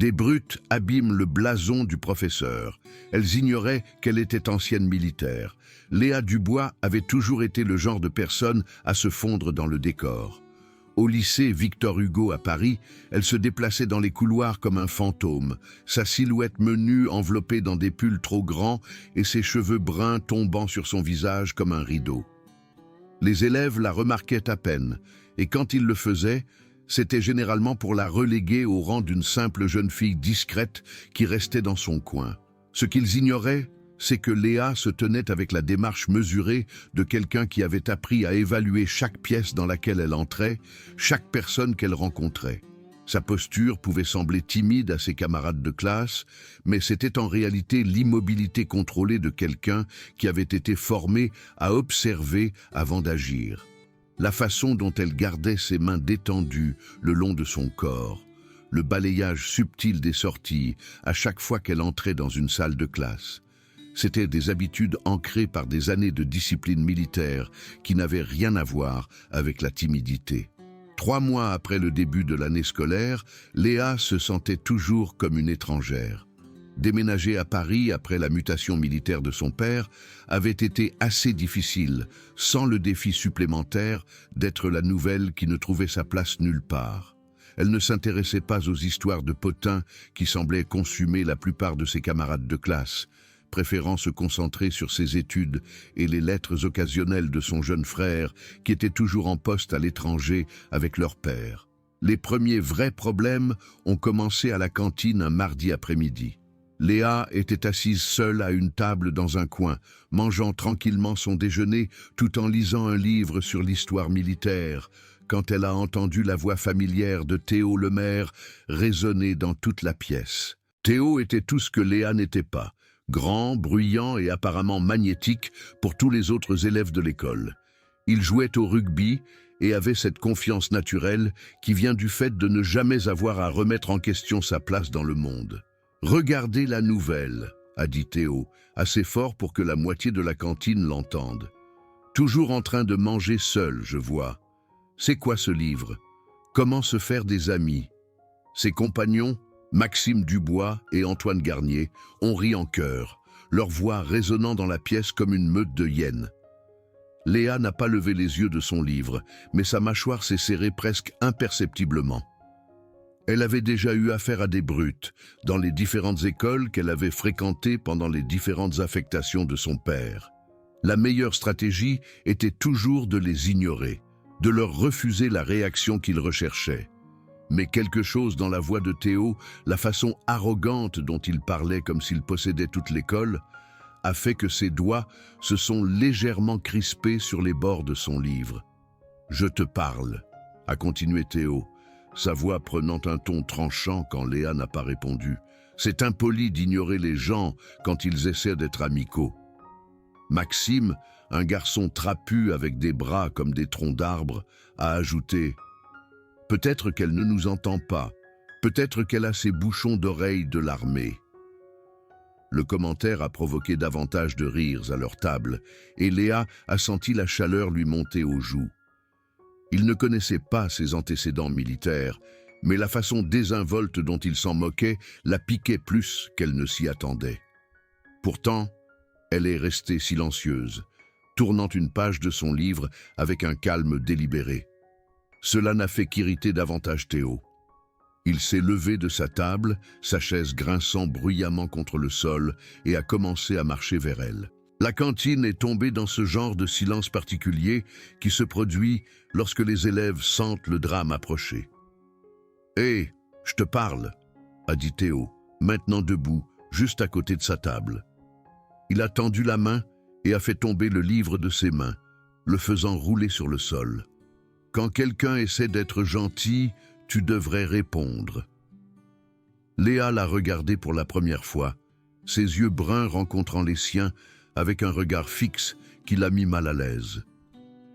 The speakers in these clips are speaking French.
Des brutes abîment le blason du professeur. Elles ignoraient qu'elle était ancienne militaire. Léa Dubois avait toujours été le genre de personne à se fondre dans le décor. Au lycée Victor Hugo à Paris, elle se déplaçait dans les couloirs comme un fantôme, sa silhouette menue enveloppée dans des pulls trop grands et ses cheveux bruns tombant sur son visage comme un rideau. Les élèves la remarquaient à peine, et quand ils le faisaient, c'était généralement pour la reléguer au rang d'une simple jeune fille discrète qui restait dans son coin. Ce qu'ils ignoraient, c'est que Léa se tenait avec la démarche mesurée de quelqu'un qui avait appris à évaluer chaque pièce dans laquelle elle entrait, chaque personne qu'elle rencontrait. Sa posture pouvait sembler timide à ses camarades de classe, mais c'était en réalité l'immobilité contrôlée de quelqu'un qui avait été formé à observer avant d'agir. La façon dont elle gardait ses mains détendues le long de son corps, le balayage subtil des sorties à chaque fois qu'elle entrait dans une salle de classe. C'étaient des habitudes ancrées par des années de discipline militaire qui n'avaient rien à voir avec la timidité. 3 mois après le début de l'année scolaire, Léa se sentait toujours comme une étrangère. Déménager à Paris après la mutation militaire de son père avait été assez difficile, sans le défi supplémentaire d'être la nouvelle qui ne trouvait sa place nulle part. Elle ne s'intéressait pas aux histoires de potins qui semblaient consumer la plupart de ses camarades de classe, préférant se concentrer sur ses études et les lettres occasionnelles de son jeune frère qui était toujours en poste à l'étranger avec leur père. Les premiers vrais problèmes ont commencé à la cantine un mardi après-midi. Léa était assise seule à une table dans un coin, mangeant tranquillement son déjeuner tout en lisant un livre sur l'histoire militaire, quand elle a entendu la voix familière de Théo Lemaire résonner dans toute la pièce. Théo était tout ce que Léa n'était pas, grand, bruyant et apparemment magnétique pour tous les autres élèves de l'école. Il jouait au rugby et avait cette confiance naturelle qui vient du fait de ne jamais avoir à remettre en question sa place dans le monde. « Regardez la nouvelle », a dit Théo, assez fort pour que la moitié de la cantine l'entende. « Toujours en train de manger seul, je vois. C'est quoi ce livre? Comment se faire des amis ?» Ses compagnons, Maxime Dubois et Antoine Garnier, ont ri en chœur, leur voix résonnant dans la pièce comme une meute de hyènes. Léa n'a pas levé les yeux de son livre, mais sa mâchoire s'est serrée presque imperceptiblement. Elle avait déjà eu affaire à des brutes, dans les différentes écoles qu'elle avait fréquentées pendant les différentes affectations de son père. La meilleure stratégie était toujours de les ignorer, de leur refuser la réaction qu'ils recherchaient. Mais quelque chose dans la voix de Théo, la façon arrogante dont il parlait comme s'il possédait toute l'école, a fait que ses doigts se sont légèrement crispés sur les bords de son livre. « Je te parle », a continué Théo, sa voix prenant un ton tranchant quand Léa n'a pas répondu. C'est impoli d'ignorer les gens quand ils essaient d'être amicaux. Maxime, un garçon trapu avec des bras comme des troncs d'arbres, a ajouté « Peut-être qu'elle ne nous entend pas, peut-être qu'elle a ses bouchons d'oreilles de l'armée. » Le commentaire a provoqué davantage de rires à leur table, et Léa a senti la chaleur lui monter aux joues. Il ne connaissait pas ses antécédents militaires, mais la façon désinvolte dont il s'en moquait la piquait plus qu'elle ne s'y attendait. Pourtant, elle est restée silencieuse, tournant une page de son livre avec un calme délibéré. Cela n'a fait qu'irriter davantage Théo. Il s'est levé de sa table, sa chaise grinçant bruyamment contre le sol, et a commencé à marcher vers elle. La cantine est tombée dans ce genre de silence particulier qui se produit lorsque les élèves sentent le drame approcher. « Hé, je te parle », a dit Théo, maintenant debout, juste à côté de sa table. Il a tendu la main et a fait tomber le livre de ses mains, le faisant rouler sur le sol. « Quand quelqu'un essaie d'être gentil, tu devrais répondre. » Léa l'a regardé pour la première fois, ses yeux bruns rencontrant les siens, avec un regard fixe qui l'a mis mal à l'aise.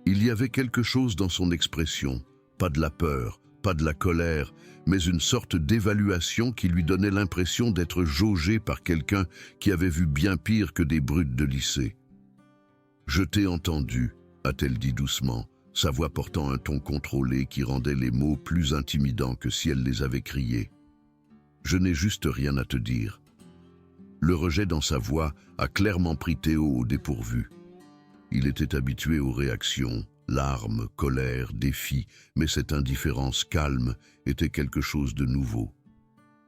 Il y avait quelque chose dans son expression, pas de la peur, pas de la colère, mais une sorte d'évaluation qui lui donnait l'impression d'être jaugé par quelqu'un qui avait vu bien pire que des brutes de lycée. « Je t'ai entendu », a-t-elle dit doucement, sa voix portant un ton contrôlé qui rendait les mots plus intimidants que si elle les avait criés. « Je n'ai juste rien à te dire. Le rejet dans sa voix a clairement pris Théo au dépourvu. Il était habitué aux réactions, larmes, colère, défis, mais cette indifférence calme était quelque chose de nouveau.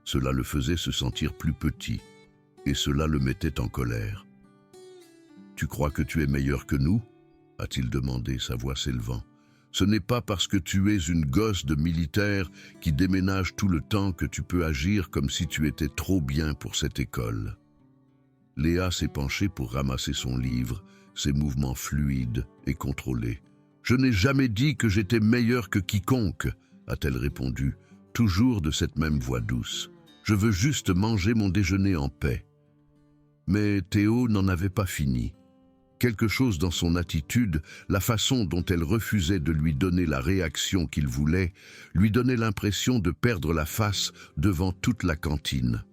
Cela le faisait se sentir plus petit, et cela le mettait en colère. « Tu crois que tu es meilleur que nous ?» a-t-il demandé, sa voix s'élevant. « Ce n'est pas parce que tu es une gosse de militaire qui déménage tout le temps que tu peux agir comme si tu étais trop bien pour cette école. » Léa s'est penchée pour ramasser son livre, ses mouvements fluides et contrôlés. « Je n'ai jamais dit que j'étais meilleur que quiconque, » a-t-elle répondu, toujours de cette même voix douce. « Je veux juste manger mon déjeuner en paix. » Mais Théo n'en avait pas fini. Quelque chose dans son attitude, la façon dont elle refusait de lui donner la réaction qu'il voulait, lui donnait l'impression de perdre la face devant toute la cantine.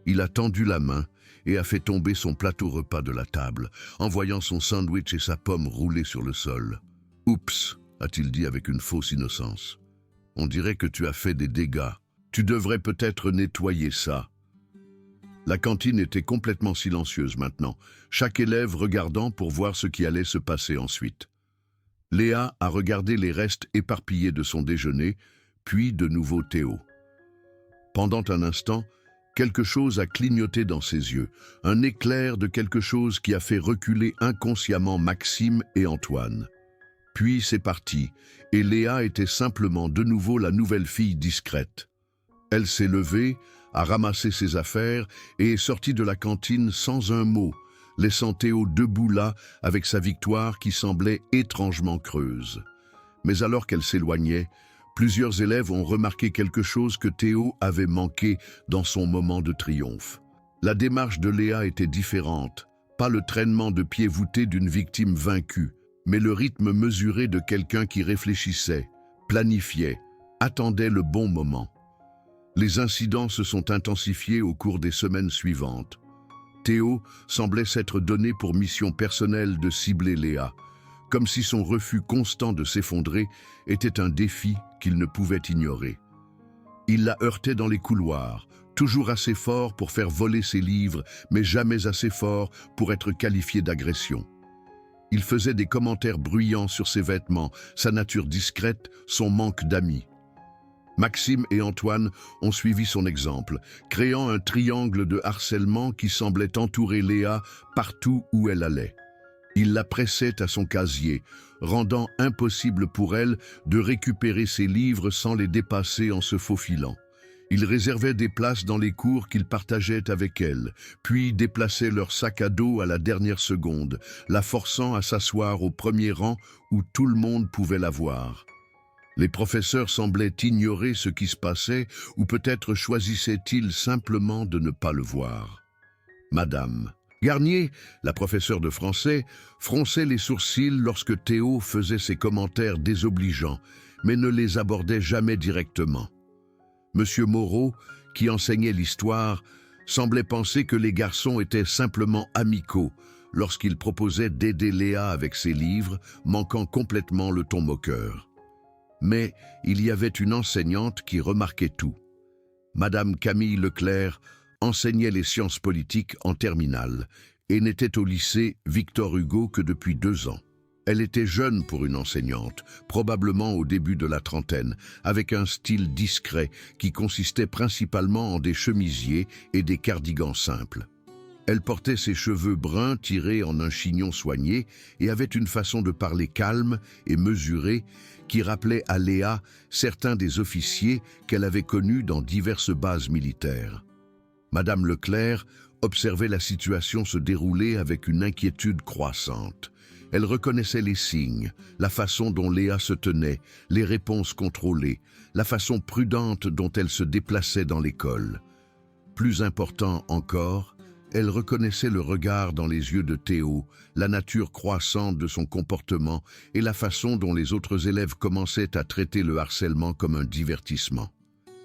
Il a tendu la main et a fait tomber son plateau repas de la table, en voyant son sandwich et sa pomme rouler sur le sol. « Oups !» a-t-il dit avec une fausse innocence. « On dirait que tu as fait des dégâts. Tu devrais peut-être nettoyer ça. » La cantine était complètement silencieuse maintenant, chaque élève regardant pour voir ce qui allait se passer ensuite. Léa a regardé les restes éparpillés de son déjeuner, puis de nouveau Théo. Pendant un instant, quelque chose a clignoté dans ses yeux, un éclair de quelque chose qui a fait reculer inconsciemment Maxime et Antoine. Puis c'est parti, et Léa était simplement de nouveau la nouvelle fille discrète. Elle s'est levée, a ramassé ses affaires et est sortie de la cantine sans un mot, laissant Théo debout là avec sa victoire qui semblait étrangement creuse. Mais alors qu'elle s'éloignait, plusieurs élèves ont remarqué quelque chose que Théo avait manqué dans son moment de triomphe. La démarche de Léa était différente, pas le traînement de pieds voûtés d'une victime vaincue, mais le rythme mesuré de quelqu'un qui réfléchissait, planifiait, attendait le bon moment. Les incidents se sont intensifiés au cours des semaines suivantes. Théo semblait s'être donné pour mission personnelle de cibler Léa, comme si son refus constant de s'effondrer était un défi qu'il ne pouvait ignorer. Il la heurtait dans les couloirs, toujours assez fort pour faire voler ses livres, mais jamais assez fort pour être qualifié d'agression. Il faisait des commentaires bruyants sur ses vêtements, sa nature discrète, son manque d'amis. Maxime et Antoine ont suivi son exemple, créant un triangle de harcèlement qui semblait entourer Léa partout où elle allait. Il la pressait à son casier, rendant impossible pour elle de récupérer ses livres sans les dépasser en se faufilant. Il réservait des places dans les cours qu'il partageait avec elle, puis déplaçait leur sac à dos à la dernière seconde, la forçant à s'asseoir au premier rang où tout le monde pouvait la voir. Les professeurs semblaient ignorer ce qui se passait ou peut-être choisissaient-ils simplement de ne pas le voir. Madame Garnier, la professeure de français, fronçait les sourcils lorsque Théo faisait ses commentaires désobligeants, mais ne les abordait jamais directement. Monsieur Moreau, qui enseignait l'histoire, semblait penser que les garçons étaient simplement amicaux lorsqu'il proposait d'aider Léa avec ses livres, manquant complètement le ton moqueur. Mais il y avait une enseignante qui remarquait tout. Madame Camille Leclerc enseignait les sciences politiques en terminale et n'était au lycée Victor Hugo que depuis 2 ans. Elle était jeune pour une enseignante, probablement au début de la trentaine, avec un style discret qui consistait principalement en des chemisiers et des cardigans simples. Elle portait ses cheveux bruns tirés en un chignon soigné et avait une façon de parler calme et mesurée qui rappelait à Léa certains des officiers qu'elle avait connus dans diverses bases militaires. Madame Leclerc observait la situation se dérouler avec une inquiétude croissante. Elle reconnaissait les signes, la façon dont Léa se tenait, les réponses contrôlées, la façon prudente dont elle se déplaçait dans l'école. Plus important encore, elle reconnaissait le regard dans les yeux de Théo, la nature croissante de son comportement et la façon dont les autres élèves commençaient à traiter le harcèlement comme un divertissement.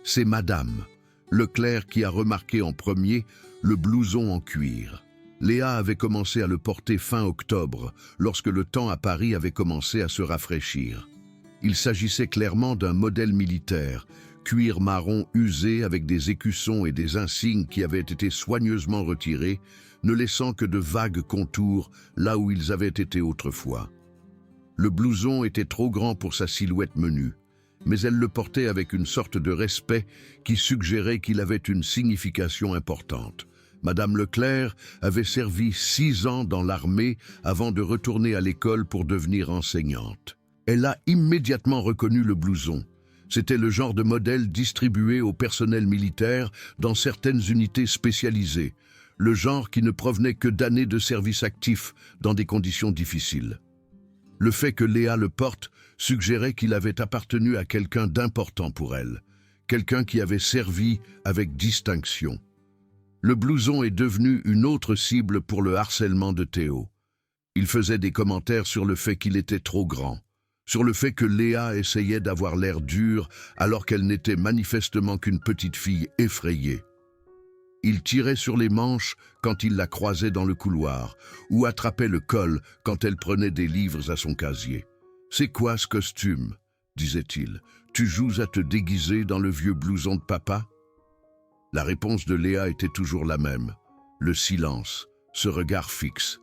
C'est Madame Leclerc qui a remarqué en premier le blouson en cuir. Léa avait commencé à le porter fin octobre, lorsque le temps à Paris avait commencé à se rafraîchir. Il s'agissait clairement d'un modèle militaire, cuir marron usé avec des écussons et des insignes qui avaient été soigneusement retirés, ne laissant que de vagues contours là où ils avaient été autrefois. Le blouson était trop grand pour sa silhouette menue, mais elle le portait avec une sorte de respect qui suggérait qu'il avait une signification importante. Madame Leclerc avait servi 6 ans dans l'armée avant de retourner à l'école pour devenir enseignante. Elle a immédiatement reconnu le blouson. C'était le genre de modèle distribué au personnel militaire dans certaines unités spécialisées, le genre qui ne provenait que d'années de service actif dans des conditions difficiles. Le fait que Léa le porte suggérait qu'il avait appartenu à quelqu'un d'important pour elle, quelqu'un qui avait servi avec distinction. Le blouson est devenu une autre cible pour le harcèlement de Théo. Il faisait des commentaires sur le fait qu'il était trop grand, sur le fait que Léa essayait d'avoir l'air dur alors qu'elle n'était manifestement qu'une petite fille effrayée. Il tirait sur les manches quand il la croisait dans le couloir, ou attrapait le col quand elle prenait des livres à son casier. « C'est quoi ce costume ?» disait-il. « Tu joues à te déguiser dans le vieux blouson de papa ?» La réponse de Léa était toujours la même, le silence, ce regard fixe.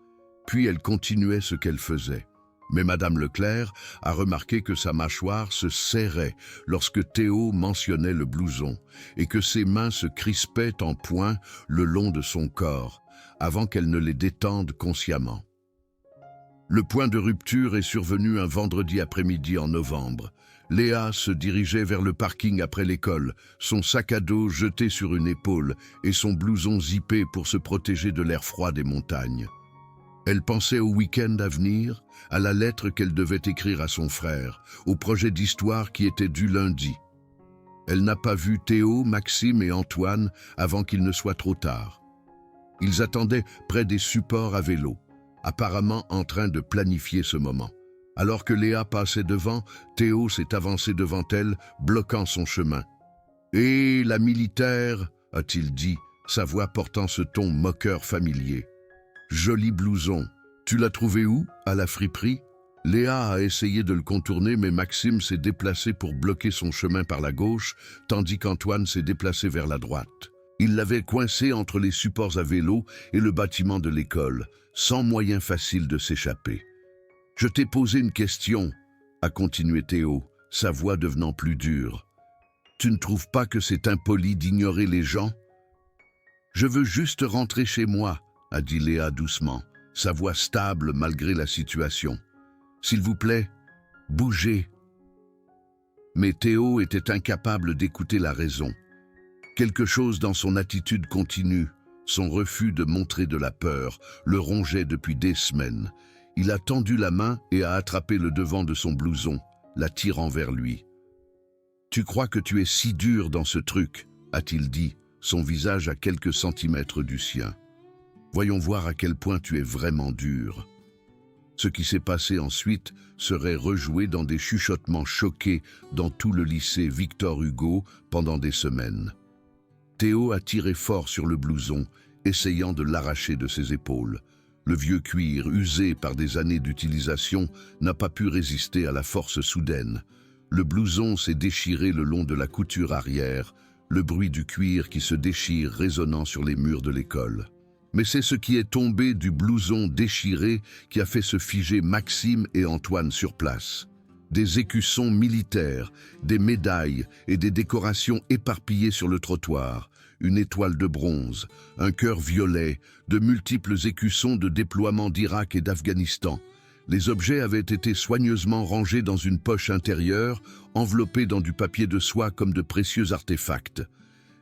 Puis elle continuait ce qu'elle faisait. Mais Madame Leclerc a remarqué que sa mâchoire se serrait lorsque Théo mentionnait le blouson et que ses mains se crispaient en poings le long de son corps, avant qu'elle ne les détende consciemment. Le point de rupture est survenu un vendredi après-midi en novembre. Léa se dirigeait vers le parking après l'école, son sac à dos jeté sur une épaule et son blouson zippé pour se protéger de l'air froid des montagnes. Elle pensait au week-end à venir, à la lettre qu'elle devait écrire à son frère, au projet d'histoire qui était dû lundi. Elle n'a pas vu Théo, Maxime et Antoine avant qu'il ne soit trop tard. Ils attendaient près des supports à vélo, apparemment en train de planifier ce moment. Alors que Léa passait devant, Théo s'est avancé devant elle, bloquant son chemin. « Et la militaire » a-t-il dit, sa voix portant ce ton moqueur familier. « Joli blouson. Tu l'as trouvé où? À la friperie ?» Léa a essayé de le contourner, mais Maxime s'est déplacé pour bloquer son chemin par la gauche, tandis qu'Antoine s'est déplacé vers la droite. Il l'avait coincé entre les supports à vélo et le bâtiment de l'école, sans moyen facile de s'échapper. « Je t'ai posé une question, » a continué Théo, sa voix devenant plus dure. « Tu ne trouves pas que c'est impoli d'ignorer les gens? »« Je veux juste rentrer chez moi, » a dit Léa doucement, sa voix stable malgré la situation. « S'il vous plaît, bougez. » Mais Théo était incapable d'écouter la raison. Quelque chose dans son attitude continue, son refus de montrer de la peur, le rongeait depuis des semaines. Il a tendu la main et a attrapé le devant de son blouson, la tirant vers lui. « Tu crois que tu es si dur dans ce truc ?» a-t-il dit, son visage à quelques centimètres du sien. « Voyons voir à quel point tu es vraiment dur. » Ce qui s'est passé ensuite serait rejoué dans des chuchotements choqués dans tout le lycée Victor Hugo pendant des semaines. Théo a tiré fort sur le blouson, essayant de l'arracher de ses épaules. Le vieux cuir, usé par des années d'utilisation, n'a pas pu résister à la force soudaine. Le blouson s'est déchiré le long de la couture arrière, le bruit du cuir qui se déchire résonnant sur les murs de l'école. Mais c'est ce qui est tombé du blouson déchiré qui a fait se figer Maxime et Antoine sur place. Des écussons militaires, des médailles et des décorations éparpillées sur le trottoir, une étoile de bronze, un cœur violet, de multiples écussons de déploiement d'Irak et d'Afghanistan. Les objets avaient été soigneusement rangés dans une poche intérieure, enveloppés dans du papier de soie comme de précieux artefacts.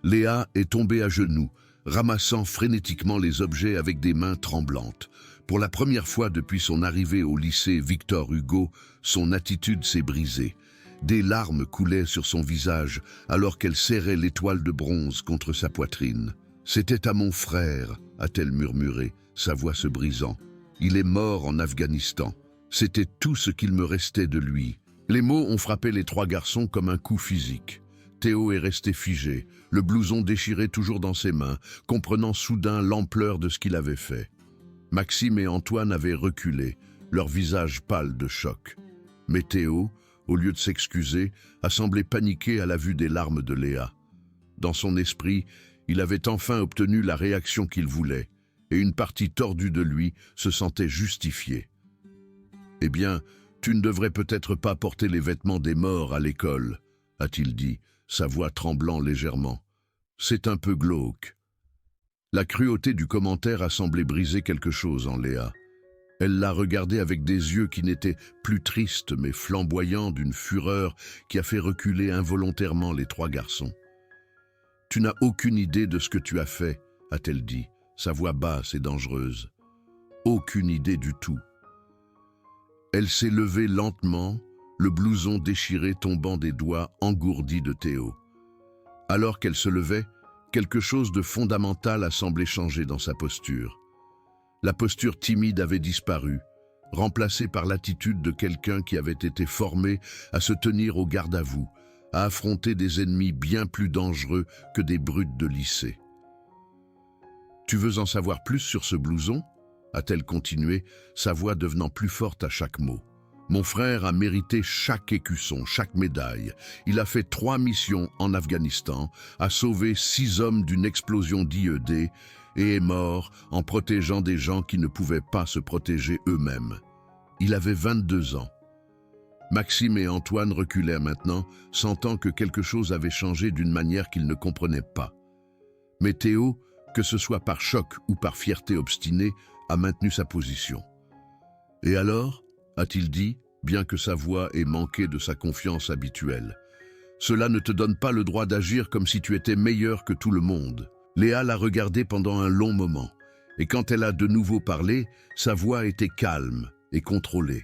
Léa est tombée à genoux, ramassant frénétiquement les objets avec des mains tremblantes. Pour la première fois depuis son arrivée au lycée Victor Hugo, son attitude s'est brisée. Des larmes coulaient sur son visage alors qu'elle serrait l'étoile de bronze contre sa poitrine. « C'était à mon frère », a-t-elle murmuré, sa voix se brisant. « Il est mort en Afghanistan. C'était tout ce qu'il me restait de lui. » Les mots ont frappé les 3 garçons comme un coup physique. Théo est resté figé, le blouson déchiré toujours dans ses mains, comprenant soudain l'ampleur de ce qu'il avait fait. Maxime et Antoine avaient reculé, leur visage pâle de choc. Mais Théo, au lieu de s'excuser, a semblé paniquer à la vue des larmes de Léa. Dans son esprit, il avait enfin obtenu la réaction qu'il voulait, et une partie tordue de lui se sentait justifiée. « Eh bien, tu ne devrais peut-être pas porter les vêtements des morts à l'école, a-t-il dit, sa voix tremblant légèrement. C'est un peu glauque. » La cruauté du commentaire a semblé briser quelque chose en Léa. Elle l'a regardé avec des yeux qui n'étaient plus tristes mais flamboyants d'une fureur qui a fait reculer involontairement les trois garçons. « Tu n'as aucune idée de ce que tu as fait, a-t-elle dit, sa voix basse et dangereuse. Aucune idée du tout. Elle s'est levée lentement, le blouson déchiré tombant des doigts engourdis de Théo. Alors qu'elle se levait, quelque chose de fondamental a semblé changer dans sa posture. La posture timide avait disparu, remplacée par l'attitude de quelqu'un qui avait été formé à se tenir au garde à vous, à affronter des ennemis bien plus dangereux que des brutes de lycée. « Tu veux en savoir plus sur ce blouson ?» a-t-elle continué, sa voix devenant plus forte à chaque mot. « Mon frère a mérité chaque écusson, chaque médaille. Il a fait 3 missions en Afghanistan, a sauvé 6 hommes d'une explosion d'IED et est mort en protégeant des gens qui ne pouvaient pas se protéger eux-mêmes. Il avait 22 ans. » Maxime et Antoine reculaient maintenant, sentant que quelque chose avait changé d'une manière qu'ils ne comprenaient pas. Mais Théo, que ce soit par choc ou par fierté obstinée, a maintenu sa position. « Et alors ?» a-t-il dit, bien que sa voix ait manqué de sa confiance habituelle. « Cela ne te donne pas le droit d'agir comme si tu étais meilleur que tout le monde. » Léa l'a regardé pendant un long moment, et quand elle a de nouveau parlé, sa voix était calme et contrôlée.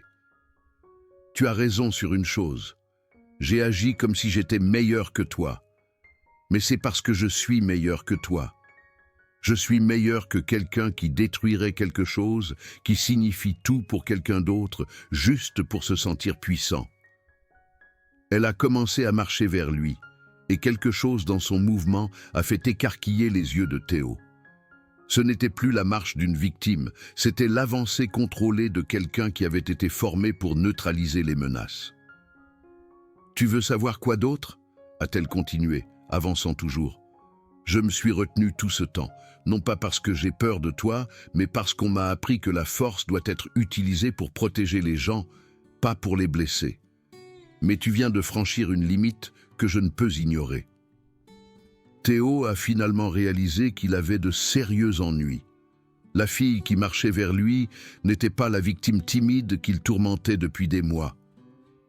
« Tu as raison sur une chose. J'ai agi comme si j'étais meilleur que toi. Mais c'est parce que je suis meilleur que toi. Je suis meilleur que quelqu'un qui détruirait quelque chose, qui signifie tout pour quelqu'un d'autre, juste pour se sentir puissant. » Elle a commencé à marcher vers lui, et quelque chose dans son mouvement a fait écarquiller les yeux de Théo. Ce n'était plus la marche d'une victime, c'était l'avancée contrôlée de quelqu'un qui avait été formé pour neutraliser les menaces. « Tu veux savoir quoi d'autre ?» a-t-elle continué, avançant toujours. « Je me suis retenu tout ce temps, non pas parce que j'ai peur de toi, mais parce qu'on m'a appris que la force doit être utilisée pour protéger les gens, pas pour les blesser. Mais tu viens de franchir une limite que je ne peux ignorer. » Théo a finalement réalisé qu'il avait de sérieux ennuis. La fille qui marchait vers lui n'était pas la victime timide qu'il tourmentait depuis des mois.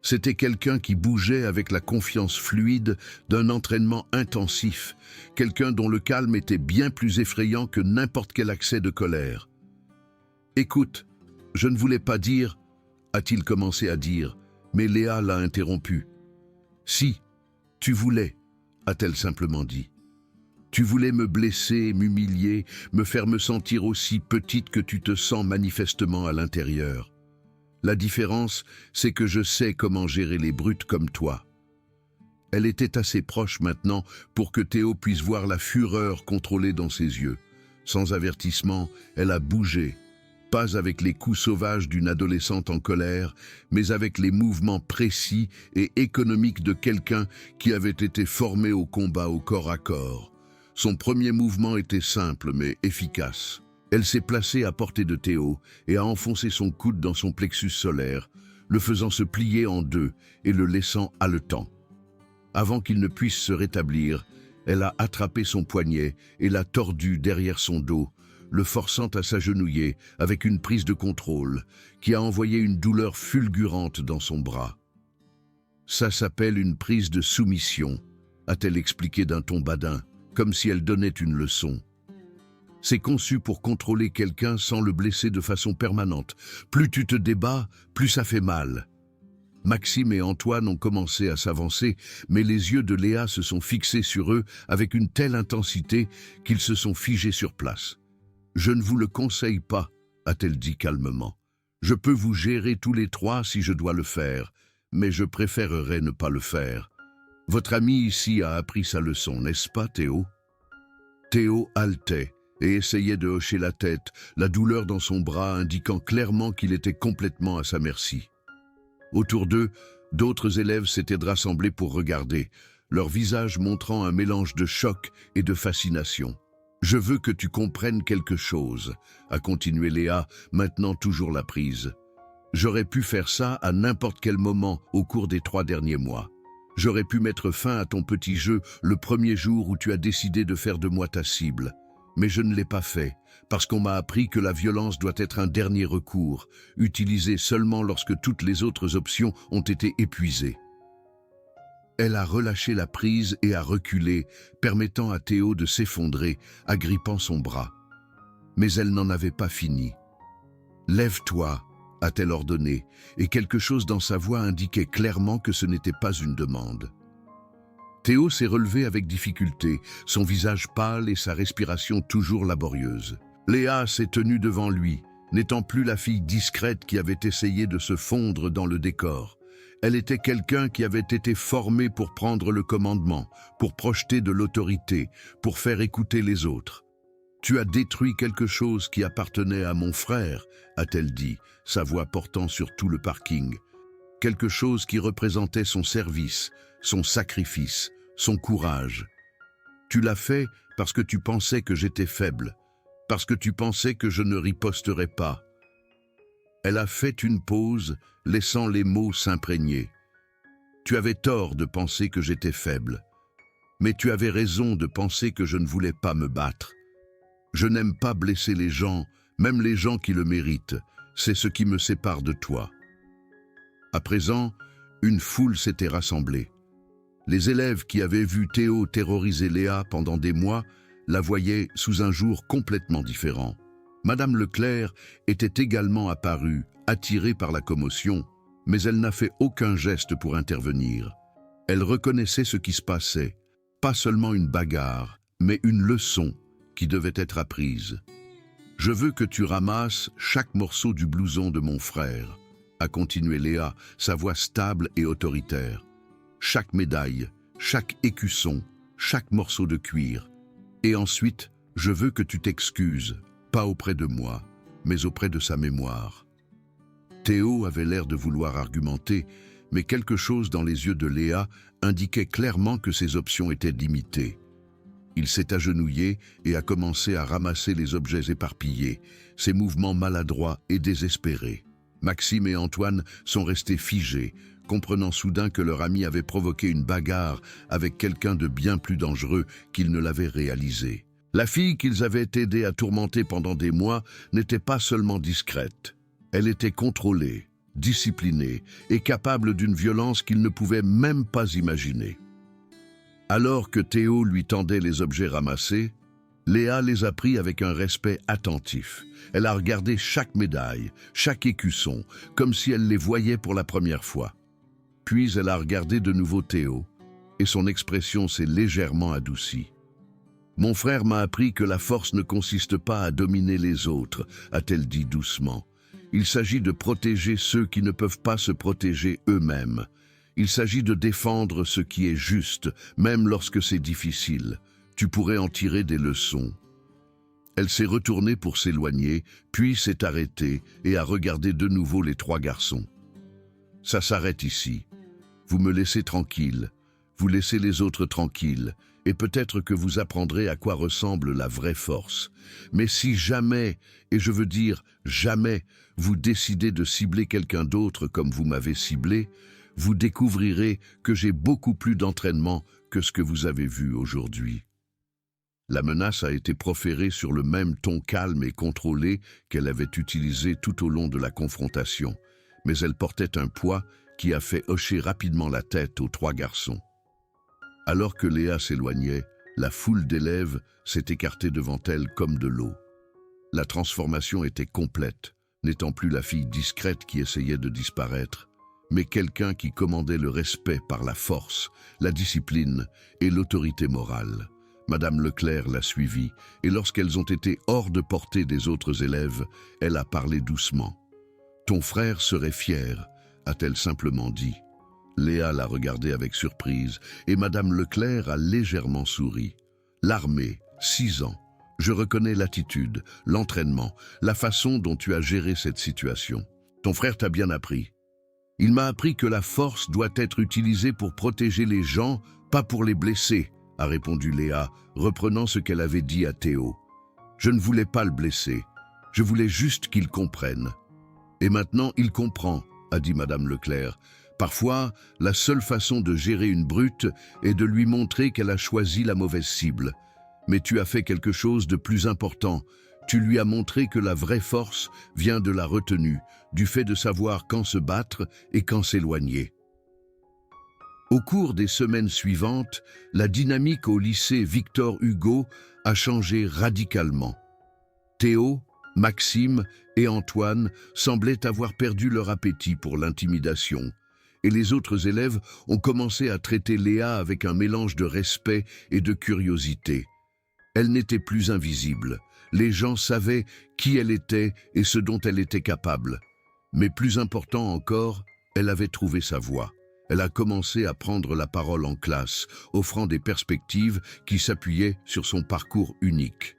C'était quelqu'un qui bougeait avec la confiance fluide d'un entraînement intensif, quelqu'un dont le calme était bien plus effrayant que n'importe quel accès de colère. « Écoute, je ne voulais pas dire, » a-t-il commencé à dire, mais Léa l'a interrompu. « Si, tu voulais, » a-t-elle simplement dit. « Tu voulais me blesser, m'humilier, me faire me sentir aussi petite que tu te sens manifestement à l'intérieur. La différence, c'est que je sais comment gérer les brutes comme toi. » Elle était assez proche maintenant pour que Théo puisse voir la fureur contrôlée dans ses yeux. Sans avertissement, elle a bougé, pas avec les coups sauvages d'une adolescente en colère, mais avec les mouvements précis et économiques de quelqu'un qui avait été formé au combat au corps à corps. Son premier mouvement était simple mais efficace. Elle s'est placée à portée de Théo et a enfoncé son coude dans son plexus solaire, le faisant se plier en deux et le laissant haletant. Avant qu'il ne puisse se rétablir, elle a attrapé son poignet et l'a tordu derrière son dos, le forçant à s'agenouiller avec une prise de contrôle qui a envoyé une douleur fulgurante dans son bras. « Ça s'appelle une prise de soumission », a-t-elle expliqué d'un ton badin, comme si elle donnait une leçon. C'est conçu pour contrôler quelqu'un sans le blesser de façon permanente. Plus tu te débats, plus ça fait mal. Maxime et Antoine ont commencé à s'avancer, mais les yeux de Léa se sont fixés sur eux avec une telle intensité qu'ils se sont figés sur place. « Je ne vous le conseille pas, » a-t-elle dit calmement. « Je peux vous gérer tous les trois si je dois le faire, mais je préférerais ne pas le faire. Votre ami ici a appris sa leçon, n'est-ce pas, Théo ?» Théo haletait et essayait de hocher la tête, la douleur dans son bras indiquant clairement qu'il était complètement à sa merci. Autour d'eux, D'autres élèves s'étaient rassemblés pour regarder, leur visage montrant un mélange de choc et de fascination. « Je veux que tu comprennes quelque chose », a continué Léa, maintenant toujours la prise. « J'aurais pu faire ça à n'importe quel moment au cours des 3 derniers mois. J'aurais pu mettre fin à ton petit jeu le premier jour où tu as décidé de faire de moi ta cible. Mais je ne l'ai pas fait, parce qu'on m'a appris que la violence doit être un dernier recours, utilisé seulement lorsque toutes les autres options ont été épuisées. » Elle a relâché la prise et a reculé, permettant à Théo de s'effondrer, agrippant son bras. Mais elle n'en avait pas fini. « Lève-toi », a-t-elle ordonné, et quelque chose dans sa voix indiquait clairement que ce n'était pas une demande. Théo s'est relevé avec difficulté, son visage pâle et sa respiration toujours laborieuse. Léa s'est tenue devant lui, n'étant plus la fille discrète qui avait essayé de se fondre dans le décor. Elle était quelqu'un qui avait été formé pour prendre le commandement, pour projeter de l'autorité, pour faire écouter les autres. « Tu as détruit quelque chose qui appartenait à mon frère », a-t-elle dit, sa voix portant sur tout le parking. Quelque chose qui représentait son service, son sacrifice, son courage. Tu l'as fait parce que tu pensais que j'étais faible, parce que tu pensais que je ne riposterais pas. Elle a fait une pause, laissant les mots s'imprégner. Tu avais tort de penser que j'étais faible, mais tu avais raison de penser que je ne voulais pas me battre. Je n'aime pas blesser les gens, même les gens qui le méritent. C'est ce qui me sépare de toi. À présent, une foule s'était rassemblée. Les élèves qui avaient vu Théo terroriser Léa pendant des mois la voyaient sous un jour complètement différent. Madame Leclerc était également apparue, attirée par la commotion, mais elle n'a fait aucun geste pour intervenir. Elle reconnaissait ce qui se passait, pas seulement une bagarre, mais une leçon qui devait être apprise. « Je veux que tu ramasses chaque morceau du blouson de mon frère », a continué Léa, sa voix stable et autoritaire. « Chaque médaille, chaque écusson, chaque morceau de cuir. Et ensuite, je veux que tu t'excuses, pas auprès de moi, mais auprès de sa mémoire. » Théo avait l'air de vouloir argumenter, mais quelque chose dans les yeux de Léa indiquait clairement que ses options étaient limitées. Il s'est agenouillé et a commencé à ramasser les objets éparpillés, ses mouvements maladroits et désespérés. Maxime et Antoine sont restés figés, comprenant soudain que leur ami avait provoqué une bagarre avec quelqu'un de bien plus dangereux qu'ils ne l'avaient réalisé. La fille qu'ils avaient aidé à tourmenter pendant des mois n'était pas seulement discrète. Elle était contrôlée, disciplinée et capable d'une violence qu'ils ne pouvaient même pas imaginer. Alors que Théo lui tendait les objets ramassés, Léa les a pris avec un respect attentif. Elle a regardé chaque médaille, chaque écusson, comme si elle les voyait pour la première fois. Puis elle a regardé de nouveau Théo, et son expression s'est légèrement adoucie. « Mon frère m'a appris que la force ne consiste pas à dominer les autres », a-t-elle dit doucement. « Il s'agit de protéger ceux qui ne peuvent pas se protéger eux-mêmes. Il s'agit de défendre ce qui est juste, même lorsque c'est difficile. Tu pourrais en tirer des leçons. » Elle s'est retournée pour s'éloigner, puis s'est arrêtée et a regardé de nouveau les 3 garçons. « Ça s'arrête ici. Vous me laissez tranquille. Vous laissez les autres tranquilles. Et peut-être que vous apprendrez à quoi ressemble la vraie force. Mais si jamais, et je veux dire jamais, vous décidez de cibler quelqu'un d'autre comme vous m'avez ciblé, vous découvrirez que j'ai beaucoup plus d'entraînement que ce que vous avez vu aujourd'hui. » La menace a été proférée sur le même ton calme et contrôlé qu'elle avait utilisé tout au long de la confrontation, mais elle portait un poids qui a fait hocher rapidement la tête aux 3 garçons. Alors que Léa s'éloignait, la foule d'élèves s'est écartée devant elle comme de l'eau. La transformation était complète, n'étant plus la fille discrète qui essayait de disparaître, mais quelqu'un qui commandait le respect par la force, la discipline et l'autorité morale. Madame Leclerc l'a suivie, et lorsqu'elles ont été hors de portée des autres élèves, elle a parlé doucement. « Ton frère serait fier », a-t-elle simplement dit. Léa l'a regardée avec surprise, et Madame Leclerc a légèrement souri. « L'armée, 6 ans. Je reconnais l'attitude, l'entraînement, la façon dont tu as géré cette situation. Ton frère t'a bien appris. Il m'a appris que la force doit être utilisée pour protéger les gens, pas pour les blesser, a répondu Léa, reprenant ce qu'elle avait dit à Théo. Je ne voulais pas le blesser, je voulais juste qu'il comprenne. Et maintenant il comprend, a dit Madame Leclerc. Parfois, la seule façon de gérer une brute est de lui montrer qu'elle a choisi la mauvaise cible. Mais tu as fait quelque chose de plus important. Tu lui as montré que la vraie force vient de la retenue, du fait de savoir quand se battre et quand s'éloigner. Au cours des semaines suivantes, la dynamique au lycée Victor Hugo a changé radicalement. Théo, Maxime et Antoine semblaient avoir perdu leur appétit pour l'intimidation, et les autres élèves ont commencé à traiter Léa avec un mélange de respect et de curiosité. Elle n'était plus invisible. Les gens savaient qui elle était et ce dont elle était capable. Mais plus important encore, elle avait trouvé sa voie. Elle a commencé à prendre la parole en classe, offrant des perspectives qui s'appuyaient sur son parcours unique.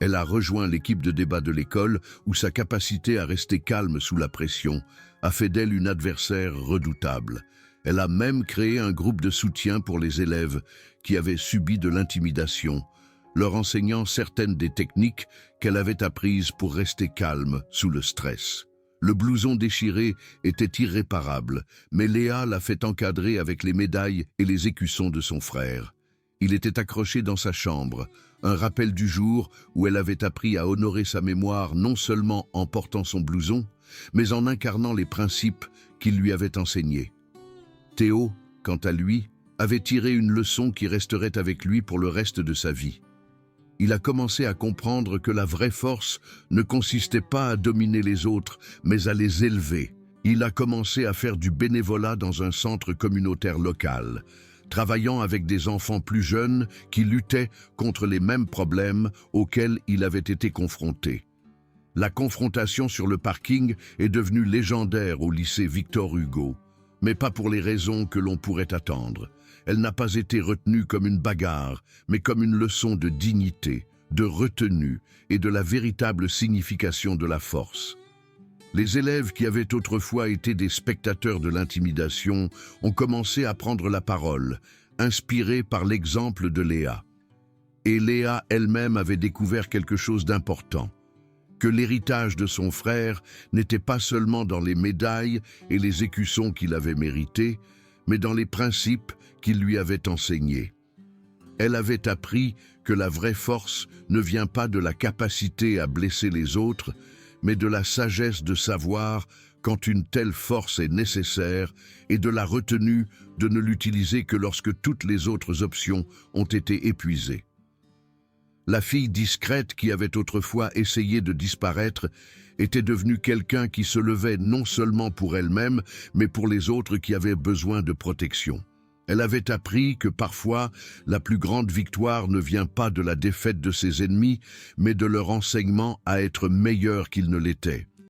Elle a rejoint l'équipe de débat de l'école où sa capacité à rester calme sous la pression a fait d'elle une adversaire redoutable. Elle a même créé un groupe de soutien pour les élèves qui avaient subi de l'intimidation, leur enseignant certaines des techniques qu'elle avait apprises pour rester calme sous le stress. Le blouson déchiré était irréparable, mais Léa l'a fait encadrer avec les médailles et les écussons de son frère. Il était accroché dans sa chambre, un rappel du jour où elle avait appris à honorer sa mémoire non seulement en portant son blouson, mais en incarnant les principes qu'il lui avait enseignés. Théo, quant à lui, avait tiré une leçon qui resterait avec lui pour le reste de sa vie. Il a commencé à comprendre que la vraie force ne consistait pas à dominer les autres, mais à les élever. Il a commencé à faire du bénévolat dans un centre communautaire local, travaillant avec des enfants plus jeunes qui luttaient contre les mêmes problèmes auxquels il avait été confronté. La confrontation sur le parking est devenue légendaire au lycée Victor Hugo, mais pas pour les raisons que l'on pourrait attendre. Elle n'a pas été retenue comme une bagarre, mais comme une leçon de dignité, de retenue et de la véritable signification de la force. Les élèves qui avaient autrefois été des spectateurs de l'intimidation ont commencé à prendre la parole, inspirés par l'exemple de Léa. Et Léa elle-même avait découvert quelque chose d'important, que l'héritage de son frère n'était pas seulement dans les médailles et les écussons qu'il avait mérités, mais dans les principes qu'il lui avait enseignés. Elle avait appris que la vraie force ne vient pas de la capacité à blesser les autres, mais de la sagesse de savoir quand une telle force est nécessaire et de la retenue de ne l'utiliser que lorsque toutes les autres options ont été épuisées. La fille discrète qui avait autrefois essayé de disparaître était devenue quelqu'un qui se levait non seulement pour elle-même, mais pour les autres qui avaient besoin de protection. Elle avait appris que parfois, la plus grande victoire ne vient pas de la défaite de ses ennemis, mais de leur enseignement à être meilleurs qu'ils ne l'étaient.